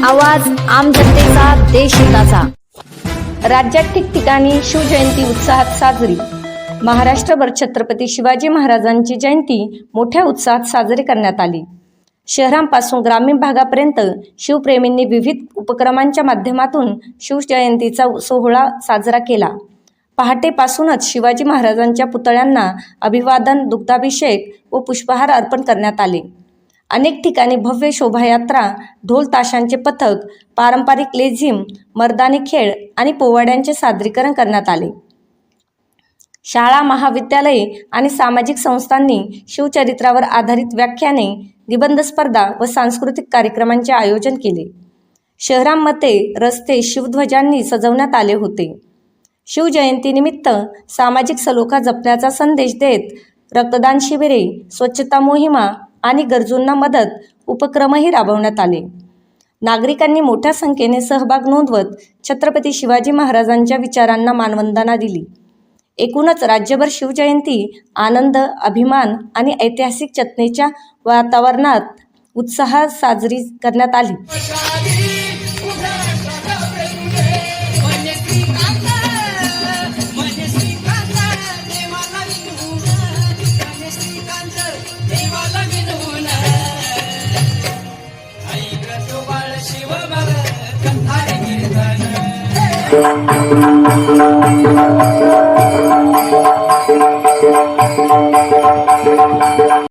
आवाज आम जनतेचा, देशहिताचा। राज्यात ठिकठिकाणी शिवजयंती उत्साहात साजरी। महाराष्ट्रभर छत्रपती शिवाजी महाराजांची जयंती मोठ्या उत्साहात साजरी करण्यात आली। शहरांपासून ग्रामीण भागापर्यंत शिवप्रेमींनी विविध उपक्रमांच्या माध्यमातून शिवजयंतीचा सोहळा साजरा केला। पहाटेपासूनच शिवाजी महाराजांच्या पुतळ्यांना अभिवादन, दुग्धाभिषेक व पुष्पहार अर्पण करण्यात आले। अनेक ठिकाणी भव्य शोभायात्रा, ढोल ताशांचे पथक, पारंपरिक लेझिम, मर्दानी खेळ आणि पोवाड्यांचे सादरीकरण करण्यात आले। शाळा, महाविद्यालये आणि सामाजिक संस्थांनी शिवचरित्रावर आधारित व्याख्याने, निबंध स्पर्धा व सांस्कृतिक कार्यक्रमांचे आयोजन केले। शहरांमध्ये रस्ते शिवध्वजांनी सजवण्यात आले होते। शिवजयंतीनिमित्त सामाजिक सलोखा जपण्याचा संदेश देत रक्तदान शिबिरे, स्वच्छता मोहिमा आणि गरजूंना मदत उपक्रमही राबवण्यात आले। नागरिकांनी मोठ्या संख्येने सहभाग नोंदवत छत्रपती शिवाजी महाराजांच्या विचारांना मानवंदना दिली। एकूणच राज्यभर शिवजयंती आनंद, अभिमान आणि ऐतिहासिक चेतनेच्या वातावरणात उत्साहात साजरी करण्यात आली। शिव